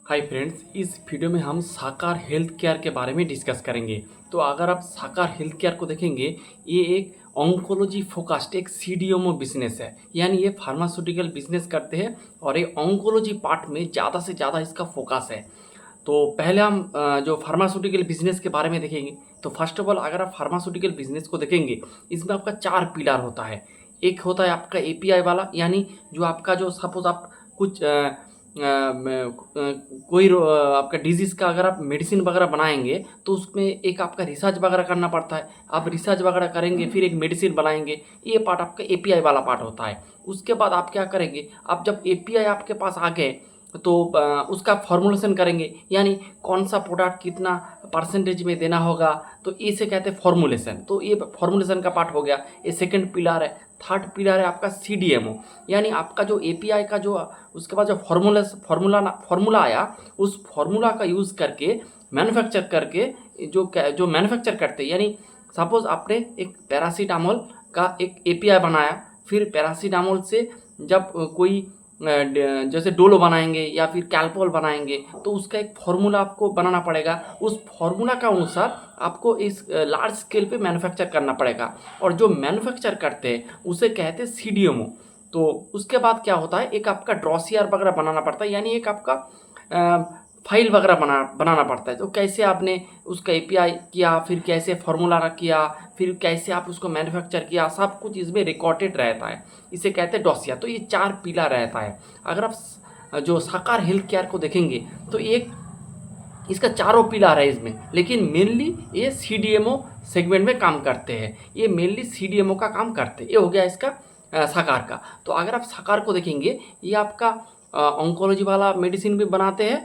Hi friends, इस video में हम साकार हेल्थ केयर के बारे में डिस्कस करेंगे। तो अगर आप साकार हेल्थ केयर को देखेंगे, ये एक ऑन्कोलॉजी फोकस्ड एक सीडीएमओ बिजनेस है। यानी ये फार्मास्यूटिकल बिजनेस करते हैं और ये ऑन्कोलॉजी पार्ट में ज़्यादा से ज़्यादा इसका फोकस है। तो पहले हम जो फार्मास्यूटिकल बिजनेस के बारे में देखेंगे। तो फर्स्ट ऑफ ऑल अगर आप फार्मास्यूटिकल बिजनेस को देखेंगे, इसमें आपका 4 पिलर होता है। एक होता है आपका एपीआई वाला, यानी जो आपका जो सपोज़ आप कुछ कोई आपका डिजीज़ का अगर आप मेडिसिन वगैरह बनाएंगे, तो उसमें एक आपका रिसर्च वगैरह करना पड़ता है। आप रिसर्च वगैरह करेंगे, फिर एक मेडिसिन बनाएंगे। ये पार्ट आपका एपीआई वाला पार्ट होता है। उसके बाद आप क्या करेंगे, आप जब एपीआई आपके पास आ गए तो उसका फॉर्मुलेशन करेंगे, यानी कौन सा प्रोडक्ट कितना परसेंटेज में देना होगा, तो इसे कहते हैं फॉर्मुलेशन। तो ये फॉर्मुलेशन का पार्ट हो गया, ये सेकंड पिलर है। थर्ड पिलर है आपका सीडीएमओ, यानी आपका जो एपीआई का जो उसके बाद जो फॉर्मूला आया, उस फॉर्मूला का यूज़ करके मैन्युफैक्चर करके जो मैन्युफैक्चर करते हैं, यानी सपोज आपने एक पैरासीटामोल का एक एपीआई बनाया, फिर पैरासीटामोल से जब कोई जैसे डोलो बनाएंगे या फिर कैल्पोल बनाएंगे, तो उसका एक फार्मूला आपको बनाना पड़ेगा। उस फार्मूला का अनुसार आपको इस लार्ज स्केल पे मैन्युफैक्चर करना पड़ेगा, और जो मैन्युफैक्चर करते हैं उसे कहते हैं सीडीएमओ। तो उसके बाद क्या होता है, एक आपका ड्रॉसियर वगैरह बनाना पड़ता है, यानी एक आपका फाइल वगैरह बनाना पड़ता है। तो कैसे आपने उसका एपीआई किया, फिर कैसे फार्मूला किया, फिर कैसे आप उसको मैन्युफैक्चर किया, सब कुछ इसमें रिकॉर्डेड रहता है। इसे कहते हैं डॉसिया। तो ये 4 पिलर रहता है। अगर आप जो साकार हेल्थ केयर को देखेंगे, तो एक इसका चारों पिलर है इसमें, लेकिन मेनली ये सीडीएमओ सेगमेंट में काम करते हैं। ये मेनली सीडीएमओ का काम करते हैं। ये हो गया इसका साकार का। तो अगर आप साकार को देखेंगे, ये आपका ऑन्कोलॉजी वाला मेडिसिन भी बनाते हैं,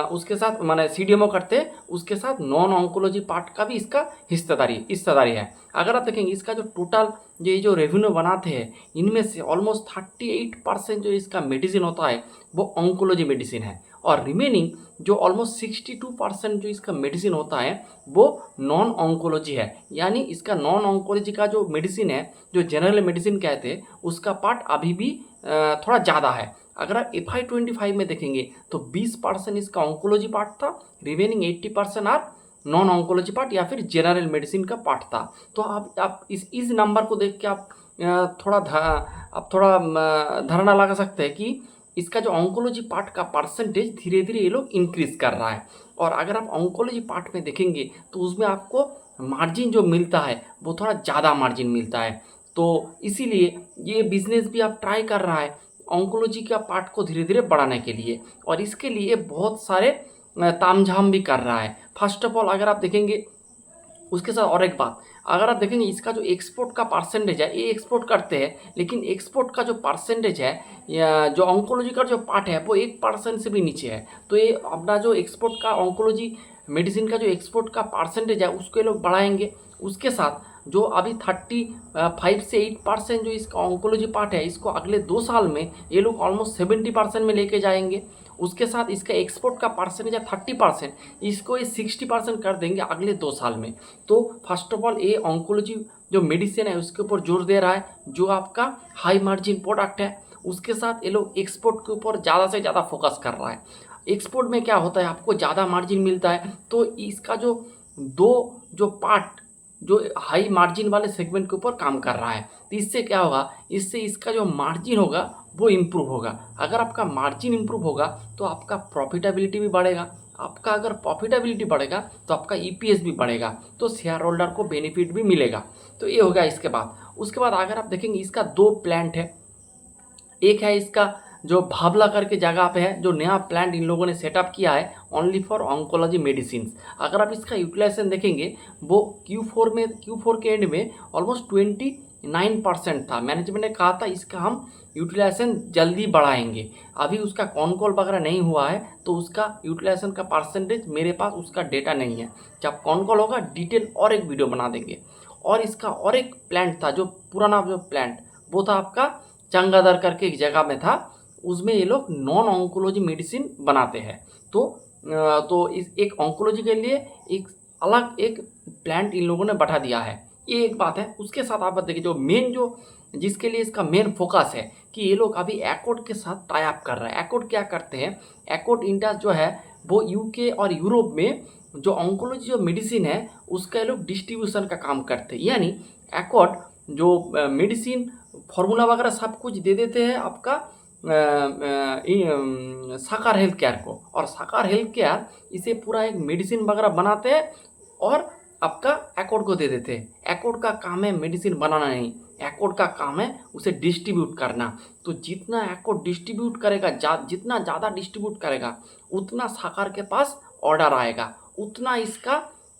उसके साथ माने सीडीएमओ करते हैं, उसके साथ नॉन ऑन्कोलॉजी पार्ट का भी इसका हिस्सेदारी है। अगर आप देखेंगे इसका जो टोटल ये जो रेवेन्यू बनाते हैं, इनमें से ऑलमोस्ट 38% जो इसका मेडिसिन होता है वो ऑन्कोलॉजी मेडिसिन है, और रिमेनिंग जो ऑलमोस्ट 62% जो इसका मेडिसिन होता है वो नॉन ऑन्कोलॉजी है। यानी इसका नॉन ऑन्कोलॉजी का जो मेडिसिन है, जो जनरल मेडिसिन कहते हैं, उसका पार्ट अभी भी थोड़ा ज़्यादा है। अगर आप FY25 में देखेंगे तो 20% इसका ऑन्कोलॉजी पार्ट था, remaining 80% are non oncology part या फिर जनरल मेडिसिन का पार्ट था। तो आप इस नंबर को देख के आप थोड़ा धारणा लगा सकते हैं कि इसका जो ऑन्कोलॉजी पार्ट का परसेंटेज धीरे धीरे ये लोग इंक्रीज कर रहा है। और अगर आप ऑन्कोलॉजी पार्ट में देखेंगे तो उसमें आपको मार्जिन जो मिलता है वो थोड़ा ज़्यादा मार्जिन मिलता है। तो इसीलिए ये बिजनेस भी आप ट्राई कर रहा है ऑन्कोलॉजी का पार्ट को धीरे धीरे बढ़ाने के लिए, और इसके लिए बहुत सारे तामझाम भी कर रहा है। फर्स्ट ऑफ ऑल अगर आप देखेंगे, उसके साथ और एक बात, अगर आप देखेंगे इसका जो एक्सपोर्ट का परसेंटेज है, ये एक्सपोर्ट करते हैं, लेकिन एक्सपोर्ट का जो परसेंटेज है या जो ऑन्कोलॉजी का जो पार्ट है वो 1% से भी नीचे है। तो ये अपना जो एक्सपोर्ट का ऑन्कोलॉजी मेडिसिन का जो एक्सपोर्ट का परसेंटेज है उसको ये लोग बढ़ाएंगे। उसके साथ जो अभी 35 से 8% जो इसका ऑन्कोलॉजी पार्ट है, इसको अगले 2 साल में ये लोग ऑलमोस्ट 70% में लेके जाएंगे। उसके साथ इसका एक्सपोर्ट का परसेंटेज है 30%, इसको ये 60% कर देंगे अगले 2 साल में। तो फर्स्ट ऑफ ऑल ये ऑन्कोलॉजी जो मेडिसिन है उसके ऊपर जोर दे रहा है, जो आपका हाई मार्जिन प्रोडक्ट है। उसके साथ ये लोग एक्सपोर्ट के ऊपर ज़्यादा से ज़्यादा फोकस कर रहा है। एक्सपोर्ट में क्या होता है, आपको ज़्यादा मार्जिन मिलता है। तो इसका जो जो पार्ट जो हाई मार्जिन वाले सेगमेंट के ऊपर काम कर रहा है, तो इससे क्या होगा, इससे इसका जो मार्जिन होगा वो इम्प्रूव होगा। अगर आपका मार्जिन इम्प्रूव होगा तो आपका प्रॉफिटेबिलिटी भी बढ़ेगा। आपका अगर प्रॉफिटेबिलिटी बढ़ेगा तो आपका ईपीएस भी बढ़ेगा, तो शेयर होल्डर को बेनिफिट भी मिलेगा। तो ये हो गया। इसके बाद उसके बाद अगर आप देखेंगे इसका 2 प्लांट है। एक है इसका जो भावला करके जगह पे है, जो नया प्लांट इन लोगों ने सेटअप किया है ओनली फॉर ऑन्कोलॉजी मेडिसिन। अगर आप इसका यूटिलाइजेशन देखेंगे, वो Q4 के एंड में ऑलमोस्ट 29% था। मैनेजमेंट ने कहा था इसका हम यूटिलाइजेशन जल्दी बढ़ाएंगे। अभी उसका कॉन कॉल वगैरह नहीं हुआ है, तो उसका यूटिलाइजेशन का परसेंटेज मेरे पास उसका डेटा नहीं है। जब कॉन कॉल होगा डिटेल और एक वीडियो बना देंगे। और इसका और एक प्लांट था, जो पुराना जो प्लांट वो था आपका चंगादर करके एक जगह में था, उसमें ये लोग नॉन ऑन्कोलॉजी मेडिसिन बनाते हैं। तो इस एक ऑन्कोलॉजी के लिए एक अलग एक प्लांट इन लोगों ने बढ़ा दिया है। ये एक बात है। उसके साथ आप देखिए जो मेन जो जिसके लिए इसका मेन फोकस है कि ये लोग अभी एकॉर्ड के साथ टाई अप कर रहे हैं। एकॉर्ड क्या करते हैं, एकॉर्ड इंडस जो है वो यूके और यूरोप में जो ऑन्कोलॉजी जो मेडिसिन है उसका ये लोग डिस्ट्रीब्यूशन का काम करते हैं। यानी एकॉर्ड जो मेडिसिन फार्मूला वगैरह सब कुछ दे देते हैं आपका साकार हेल्थ केयर को, और साकार हेल्थ केयर इसे पूरा एक मेडिसिन वगैरह बनाते हैं और आपका एकॉर्ड को दे देते हैं। एकॉर्ड का काम है मेडिसिन बनाना नहीं, एकॉर्ड का काम है उसे डिस्ट्रीब्यूट करना। तो जितना एकॉर्ड डिस्ट्रीब्यूट करेगा, जितना ज़्यादा डिस्ट्रीब्यूट करेगा उतना साकार के पास ऑर्डर आएगा, उतना इसका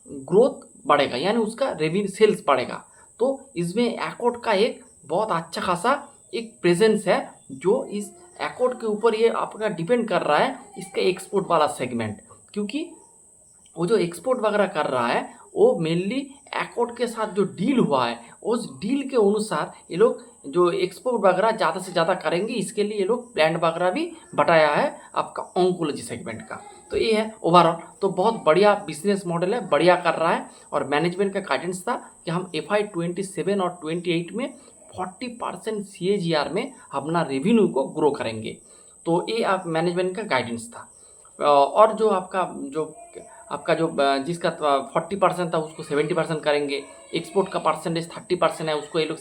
ग्रोथ बढ़ेगा, यानी उसका रेवेन्यू सेल्स बढ़ेगा। तो इसमें एकॉर्ड का एक बहुत अच्छा खासा एक प्रेजेंस है, जो इस एकॉर्ड के ऊपर ये आपका डिपेंड कर रहा है इसका एक्सपोर्ट वाला सेगमेंट, क्योंकि वो जो एक्सपोर्ट वगैरह कर रहा है वो मेनली एकॉर्ड के साथ जो डील हुआ है उस डील के अनुसार ये लोग जो एक्सपोर्ट वगैरह ज़्यादा से ज़्यादा करेंगे। इसके लिए ये लोग प्लान वगैरह भी बढ़ाया है आपका ऑन्कोलॉजी सेगमेंट का। तो ये है ओवरऑल, तो बहुत बढ़िया बिजनेस मॉडल है, बढ़िया कर रहा है। और मैनेजमेंट का गाइडेंस था कि हम FY27 और 28 में 40% CAGR में अपना रेवेन्यू को ग्रो करेंगे। तो ये आप मैनेजमेंट का गाइडेंस था। और जो आपका जो जिसका 40% था उसको 70% करेंगे, एक्सपोर्ट का परसेंटेज 30% है उसको ये लोग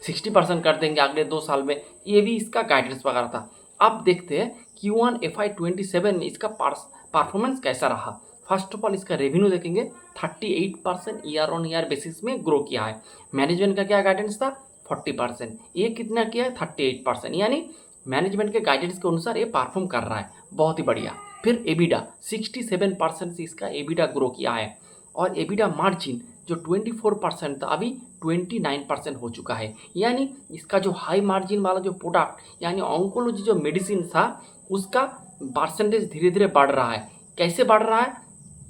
60% कर देंगे अगले 2 साल में, ये भी इसका गाइडेंस वगैरह था। अब देखते हैं Q1 FY27 में इसका परफॉर्मेंस कैसा रहा। फर्स्ट ऑफ ऑल इसका रेवेन्यू देखेंगे, 38% ईयर ऑन ईयर बेसिस में ग्रो किया है। मैनेजमेंट का क्या गाइडेंस था, 40%, ये कितना किया है, 38%, यानी मैनेजमेंट के गाइडेंस के अनुसार ये परफॉर्म कर रहा है, बहुत ही बढ़िया। फिर एबिडा 67% से इसका एबिडा ग्रो किया है, और एबिडा मार्जिन जो 24% था अभी 29% हो चुका है। यानी इसका जो हाई मार्जिन वाला जो प्रोडक्ट यानी ऑन्कोलॉजी जो मेडिसिन था उसका परसेंटेज धीरे धीरे बढ़ रहा है। कैसे बढ़ रहा है,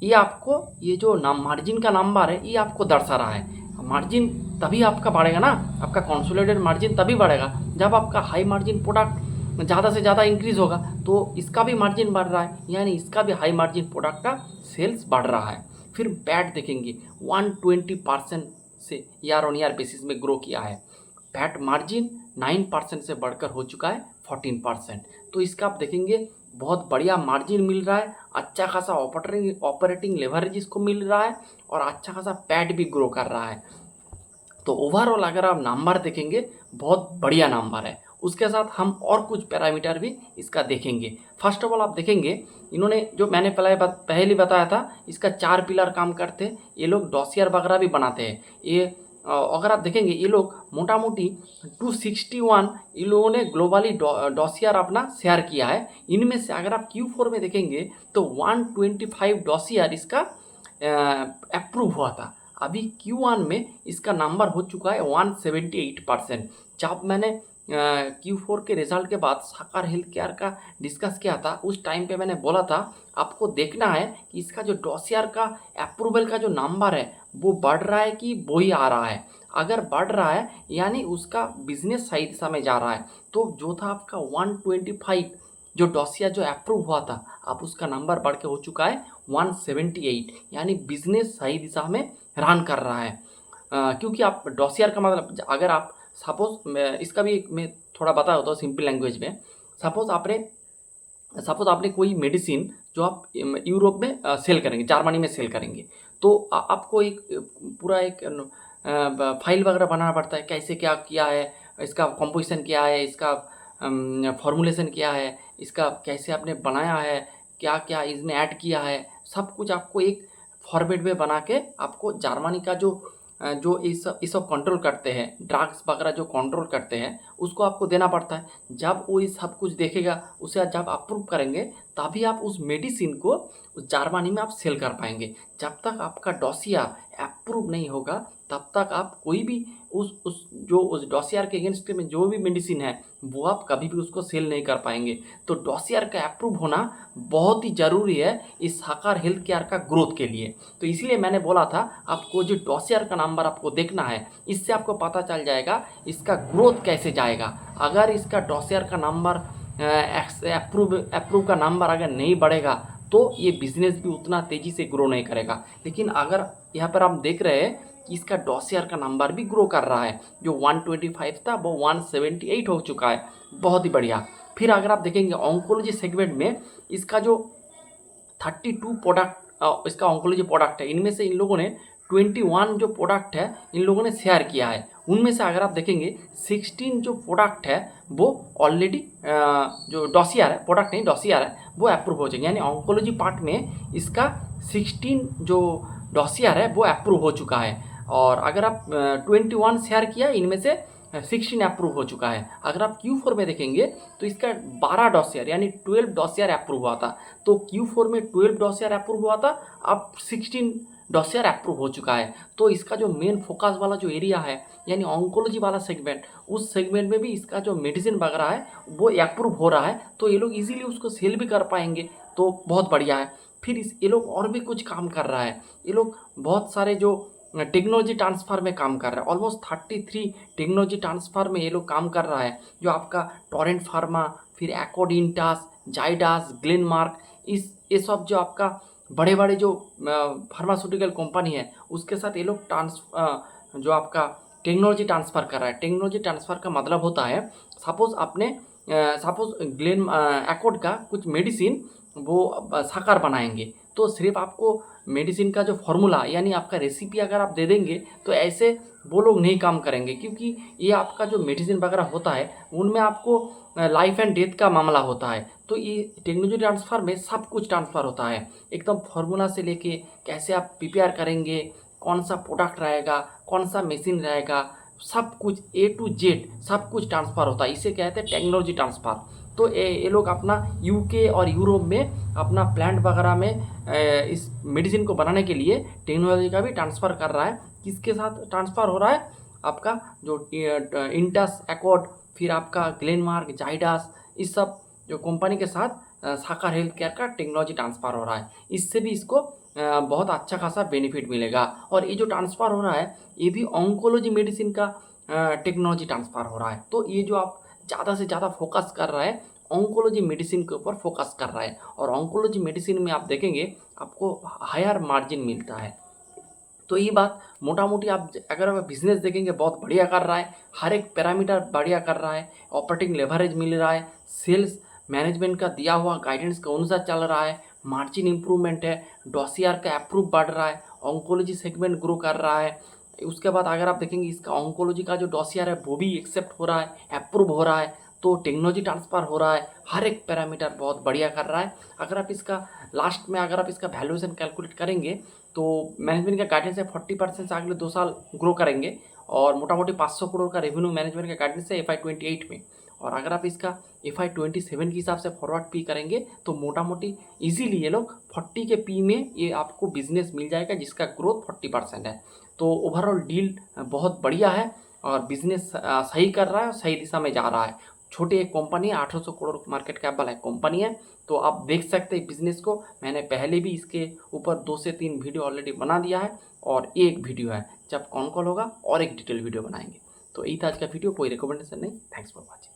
ये आपको ये जो मार्जिन का नंबर है ये आपको दर्शा रहा है। मार्जिन तभी आपका बढ़ेगा ना, आपका कंसोलिडेटेड मार्जिन तभी बढ़ेगा जब आपका हाई मार्जिन प्रोडक्ट ज़्यादा से ज़्यादा इंक्रीज़ होगा। तो इसका भी मार्जिन बढ़ रहा है, यानी इसका भी हाई मार्जिन प्रोडक्ट का सेल्स बढ़ रहा है। फिर पैट देखेंगे, 120% से ईयर ऑन ईयर बेसिस में ग्रो किया है। पैट मार्जिन 9% से बढ़कर हो चुका है 14%। तो इसका आप देखेंगे बहुत बढ़िया मार्जिन मिल रहा है, अच्छा खासा ऑपरेटिंग लेवरेज इसको मिल रहा है, और अच्छा खासा पैट भी ग्रो कर रहा है। तो ओवरऑल अगर आप नंबर देखेंगे बहुत बढ़िया नंबर है। उसके साथ हम और कुछ पैरामीटर भी इसका देखेंगे। फर्स्ट ऑफ ऑल आप देखेंगे इन्होंने जो मैंने पहले बताया था इसका 4 पिलर काम करते हैं। ये लोग डॉसियर वगैरह भी बनाते हैं। ये अगर आप देखेंगे ये लोग मोटा मोटी 261 इन लोगों ने ग्लोबली डॉसियर अपना शेयर किया है। इनमें से अगर आप Q4 में देखेंगे तो 125 डॉसियर इसका अप्रूव हुआ था। अभी Q1 में इसका नंबर हो चुका है 178%। जब मैंने Q4 के रिजल्ट के बाद साकार हेल्थ केयर का डिस्कस किया था उस टाइम पे मैंने बोला था आपको देखना है कि इसका जो डॉसियर का अप्रूवल का जो नंबर है वो बढ़ रहा है कि वो ही आ रहा है। अगर बढ़ रहा है यानी उसका बिजनेस सही दिशा में जा रहा है। तो जो था आपका 125 जो डॉसियर जो अप्रूव हुआ था अब उसका नंबर बढ़ के हो चुका है 178, यानी बिजनेस सही दिशा में रन कर रहा है। क्योंकि आप डॉसियर का मतलब अगर आप सपोज इसका भी मैं थोड़ा बता होता हूँ सिंपल लैंग्वेज में। सपोज आपने कोई मेडिसिन जो आप यूरोप में सेल करेंगे, जर्मनी में सेल करेंगे, तो आपको एक पूरा एक फाइल वगैरह बनाना पड़ता है, कैसे क्या किया है, इसका कंपोजिशन क्या है, इसका फॉर्मुलेशन क्या है, इसका कैसे आपने बनाया है, क्या क्या इसमें ऐड किया है, सब कुछ आपको एक फॉर्मेट में बना के आपको जर्मनी का जो इस सब कंट्रोल करते हैं, ड्रग्स वगैरह जो कंट्रोल करते हैं उसको आपको देना पड़ता है। जब वो ये सब कुछ देखेगा उसे जब अप्रूव करेंगे तभी आप उस मेडिसिन को उस जर्मनी में आप सेल कर पाएंगे। जब तक आपका डॉसियर अप्रूव नहीं होगा तब तक आप कोई भी उस डॉसियर के अगेंस्ट में जो भी मेडिसिन है वो आप कभी भी उसको सेल नहीं कर पाएंगे। तो डॉसियर का अप्रूव होना बहुत ही ज़रूरी है इस साकार हेल्थ केयर का ग्रोथ के लिए। तो इसलिए मैंने बोला था आपको जो डॉसियर का नंबर आपको देखना है, इससे आपको पता चल जाएगा इसका ग्रोथ कैसे जाएगा। अगर इसका डॉसियर का नंबर अप्रूव का नंबर अगर नहीं बढ़ेगा तो ये बिज़नेस भी उतना तेज़ी से ग्रो नहीं करेगा। लेकिन अगर यहाँ पर आप देख रहे हैं कि इसका डॉसियर का नंबर भी ग्रो कर रहा है, जो 125 था वो 178 हो चुका है, बहुत ही बढ़िया। फिर अगर आप देखेंगे ऑन्कोलॉजी सेगमेंट में इसका जो 32 प्रोडक्ट इसका ऑन्कोलॉजी प्रोडक्ट है, इनमें से इन लोगों ने 21 जो प्रोडक्ट है इन लोगों ने शेयर किया है। उनमें से अगर आप देखेंगे 16 जो प्रोडक्ट है वो ऑलरेडी जो डॉसियर है, प्रोडक्ट नहीं डॉसियर है, वो अप्रूव हो जाएंगे। यानी ऑन्कोलॉजी पार्ट में इसका 16 जो डॉसियर है वो अप्रूव हो चुका है। और अगर आप 21 शेयर किया, इनमें से 16 अप्रूव हो चुका है। अगर आप Q4 में देखेंगे तो इसका 12 डॉसियर यानी 12 डॉसियर अप्रूव हुआ था। तो Q4 में 12 डॉसियर अप्रूव हुआ था, अब 16 डॉसियर अप्रूव हो चुका है। तो इसका जो मेन फोकस वाला जो एरिया है यानी ऑन्कोलॉजी वाला सेगमेंट, उस सेगमेंट में भी इसका जो मेडिसिन वगैरह है वो अप्रूव हो रहा है, तो ये लोग इजीली उसको सेल भी कर पाएंगे, तो बहुत बढ़िया है। फिर ये लोग और भी कुछ काम कर रहा है, ये लोग बहुत सारे जो टेक्नोलॉजी ट्रांसफ़र में काम कर रहा है, ऑलमोस्ट 33 टेक्नोलॉजी ट्रांसफ़र में ये लोग काम कर रहा है, जो आपका टोरेंट फार्मा, फिर एकोडिंटास, जाइडास, ग्लेनमार्क, ये सब जो आपका बड़े बड़े जो फार्मास्यूटिकल कंपनी है उसके साथ ये लोग जो आपका टेक्नोलॉजी ट्रांसफ़र कर रहा है। टेक्नोलॉजी ट्रांसफ़र का मतलब होता है सपोज एकोड का कुछ मेडिसिन वो साकार बनाएंगे, तो सिर्फ आपको मेडिसिन का जो फॉर्मूला यानी आपका रेसिपी अगर आप दे देंगे तो ऐसे वो लोग नहीं काम करेंगे, क्योंकि ये आपका जो मेडिसिन वगैरह होता है उनमें आपको लाइफ एंड डेथ का मामला होता है। तो ये टेक्नोलॉजी ट्रांसफ़र में सब कुछ ट्रांसफ़र होता है, एकदम फार्मूला से लेके कैसे आप प्रिपेयर करेंगे, कौन सा प्रोडक्ट रहेगा, कौन सा मशीन रहेगा, सब कुछ A to Z सब कुछ ट्रांसफ़र होता है। इसे कहते हैं टेक्नोलॉजी ट्रांसफ़र। तो ये लोग अपना UK और यूरोप में अपना प्लांट वगैरह में इस मेडिसिन को बनाने के लिए टेक्नोलॉजी का भी ट्रांसफ़र कर रहा है। किसके साथ ट्रांसफ़र हो रहा है? आपका जो इंटस, एकॉर्ड, फिर आपका ग्लेनमार्क, जाइडास, इस सब जो कंपनी के साथ साकार हेल्थ केयर का टेक्नोलॉजी ट्रांसफ़र हो रहा है। इससे भी इसको बहुत अच्छा खासा बेनिफिट मिलेगा। और ये जो ट्रांसफ़र हो रहा है ये भी ऑन्कोलॉजी मेडिसिन का टेक्नोलॉजी ट्रांसफ़र हो रहा है। तो ये जो आप ज़्यादा से ज़्यादा फोकस कर रहा है ऑन्कोलॉजी मेडिसिन के ऊपर फोकस कर रहा है, और ऑन्कोलॉजी मेडिसिन में आप देखेंगे आपको हायर मार्जिन मिलता है। तो ये बात मोटा मोटी आप अगर आप बिजनेस देखेंगे बहुत बढ़िया कर रहा है, हर एक पैरामीटर बढ़िया कर रहा है, ऑपरेटिंग लेवरेज मिल रहा है, सेल्स मैनेजमेंट का दिया हुआ गाइडेंस के अनुसार चल रहा है, मार्जिन इंप्रूवमेंट है, डॉसियर का अप्रूव बढ़ रहा है, ऑन्कोलॉजी सेगमेंट ग्रो कर रहा है। उसके बाद अगर आप देखेंगे इसका ऑन्कोलॉजी का जो डॉसियर है वो भी एक्सेप्ट हो रहा है, अप्रूव हो रहा है, तो टेक्नोलॉजी ट्रांसफ़र हो रहा है, हर एक पैरामीटर बहुत बढ़िया कर रहा है। अगर आप इसका लास्ट में अगर आप इसका वैल्यूएशन कैलकुलेट करेंगे तो मैनेजमेंट का गाइडेंस है 40% से अगले 2 साल ग्रो करेंगे, और मोटा मोटी 500 करोड़ का रेवेन्यू मैनेजमेंट का गाइडेंस है FY28 में। और अगर आप इसका FY27 के हिसाब से फॉरवर्ड पी करेंगे तो मोटा मोटी ईजीली ये लोग 40 के पी में ये आपको बिजनेस मिल जाएगा जिसका ग्रोथ 40% है। तो ओवरऑल डील बहुत बढ़िया है और बिजनेस सही कर रहा है और सही दिशा में जा रहा है। छोटी एक कंपनी है, 800 करोड़ मार्केट कैप वाला एक कंपनी है, तो आप देख सकते हैं बिजनेस को। मैंने पहले भी इसके ऊपर 2 से 3 वीडियो ऑलरेडी बना दिया है, और एक वीडियो है जब कॉन कॉल होगा और एक डिटेल वीडियो बनाएंगे। तो यही था आज का वीडियो, कोई रिकमेंडेशन नहीं। Thanks for watching.